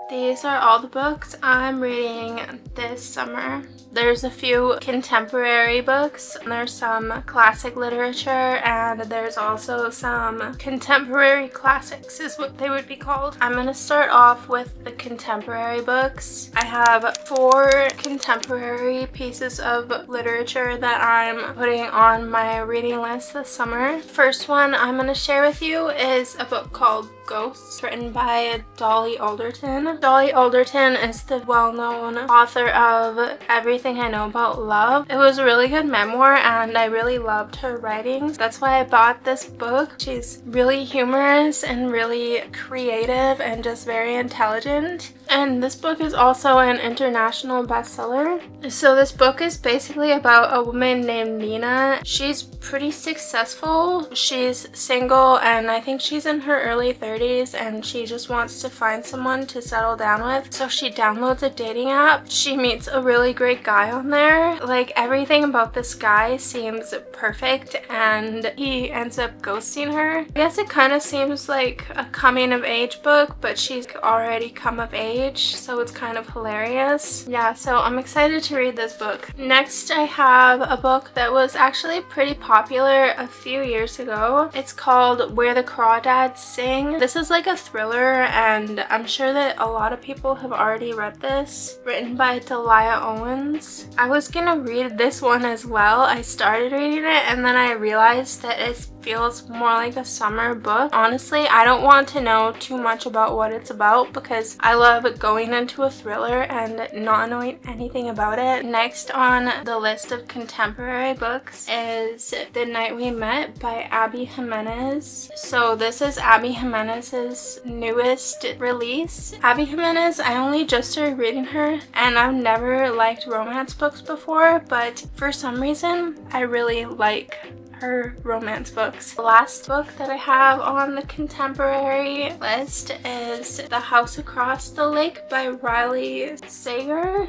These are all the books I'm reading this summer. There's a few contemporary books, there's some classic literature, and there's also some contemporary classics is what they would be called. I'm gonna start off with the contemporary books. I have 4 contemporary pieces of literature that I'm putting on my reading list this summer. First one I'm gonna share with you is a book called Ghosts, written by Dolly Alderton. Dolly Alderton is the well-known author of Everything I Know About Love. It was a really good memoir and I really loved her writings. That's why I bought this book. She's really humorous and really creative and just very intelligent. And this book is also an international bestseller. So this book is basically about a woman named Nina. She's pretty successful. She's single and I think she's in her early 30s and she just wants to find someone to settle down with. So she downloads a dating app. She meets a really great guy on there. Like everything about this guy seems perfect and he ends up ghosting her. I guess it kind of seems like a coming of age book, but she's already come of age, so it's kind of hilarious. Yeah, so I'm excited to read this book. Next, I have a book that was actually pretty popular a few years ago. It's called Where the Crawdads Sing. This is like a thriller and I'm sure that a lot of people have already read this. Written by Delia Owens. I was gonna read this one as well. I started reading it and then I realized that it feels more like a summer book. Honestly, I don't want to know too much about what it's about because I love going into a thriller and not knowing anything about it. Next on the list of contemporary books is The Night We Met by Abby Jimenez. So this is Abby Jimenez's newest release. Abby Jimenez, I only just started reading her and I've never liked romance books before, but for some reason I really like her romance books. The last book that I have on the contemporary list is The House Across the Lake by Riley Sager.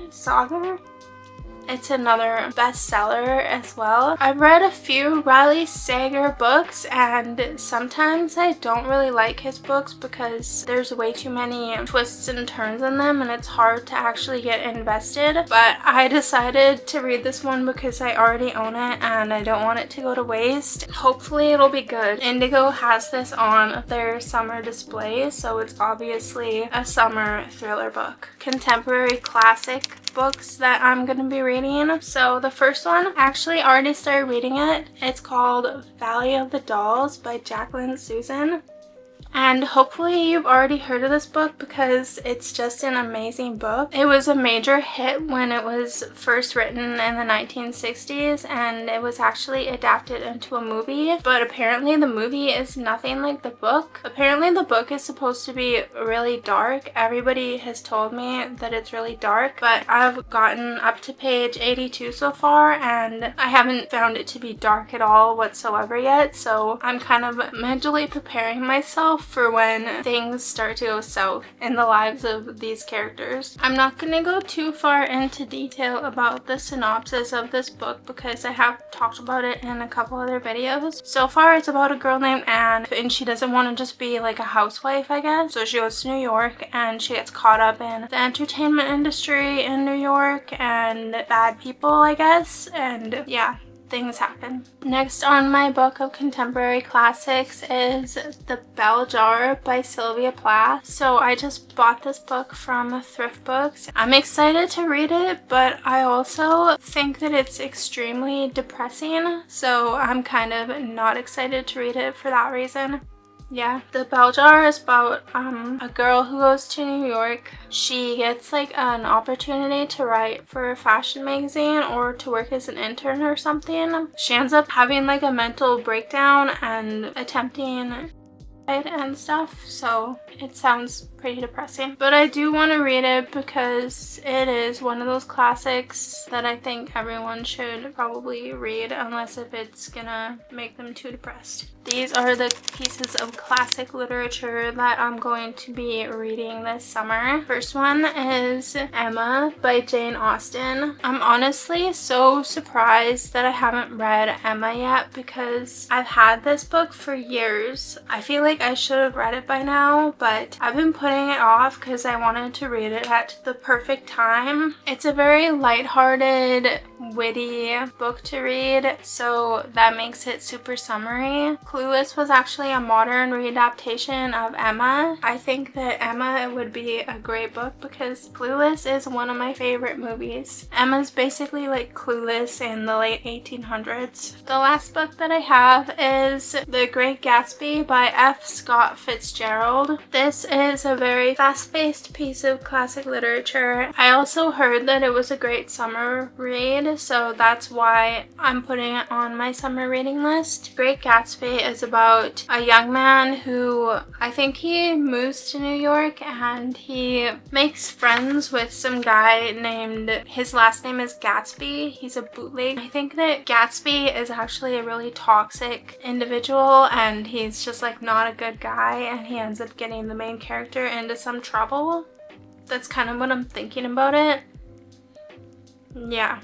It's another bestseller as well. I've read a few Riley Sager books and sometimes I don't really like his books because there's way too many twists and turns in them and it's hard to actually get invested. But I decided to read this one because I already own it and I don't want it to go to waste. Hopefully it'll be good. Indigo has this on their summer display, so it's obviously a summer thriller book. Contemporary classic books that I'm gonna be reading. So the first one, I actually already started reading it. It's called Valley of the Dolls by Jaqueline Susann. And hopefully you've already heard of this book because it's just an amazing book. It was a major hit when it was first written in the 1960s and it was actually adapted into a movie, but apparently the movie is nothing like the book. Apparently the book is supposed to be really dark. Everybody has told me that it's really dark, but I've gotten up to page 82 so far and I haven't found it to be dark at all whatsoever yet, so I'm kind of mentally preparing myself for when things start to go south in the lives of these characters. I'm not going to go too far into detail about the synopsis of this book because I have talked about it in a couple other videos. So far it's about a girl named Anne and she doesn't want to just be like a housewife, I guess. So she goes to New York and she gets caught up in the entertainment industry in New York and bad people, I guess, and yeah, things happen. Next on my book of contemporary classics is The Bell Jar by Sylvia Plath. So I just bought this book from Thrift Books. I'm excited to read it, but I also think that it's extremely depressing, so I'm kind of not excited to read it for that reason. Yeah, The Bell Jar is about a girl who goes to New York. She gets like an opportunity to write for a fashion magazine or to work as an intern or something. She ends up having like a mental breakdown and attempting and stuff, so it sounds pretty depressing. But I do want to read it because it is one of those classics that I think everyone should probably read, unless if it's gonna make them too depressed. These are the pieces of classic literature that I'm going to be reading this summer. First one is Emma by Jane Austen. I'm honestly so surprised that I haven't read Emma yet because I've had this book for years. I feel like I should have read it by now, but I've been putting putting it off because I wanted to read it at the perfect time. It's a very lighthearted, witty book to read, so that makes it super summery. Clueless was actually a modern readaptation of Emma. I think that Emma would be a great book because Clueless is one of my favorite movies. Emma's basically like Clueless in the late 1800s. The last book that I have is The Great Gatsby by F. Scott Fitzgerald. This is a very fast-paced piece of classic literature. I also heard that it was a great summer read, so that's why I'm putting it on my summer reading list. Great Gatsby is about a young man who, I think he moves to New York and he makes friends with some guy named, his last name is Gatsby. He's a bootleg. I think that Gatsby is actually a really toxic individual and he's just like not a good guy, and he ends up getting the main character into some trouble. That's kind of what I'm thinking about it. Yeah.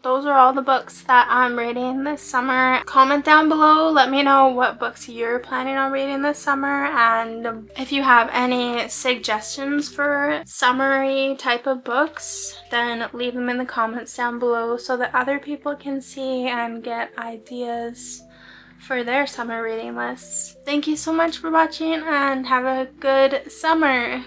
Those are all the books that I'm reading this summer. Comment down below, let me know what books you're planning on reading this summer, and if you have any suggestions for summery type of books, then leave them in the comments down below so that other people can see and get ideas for their summer reading lists. Thank you so much for watching and have a good summer.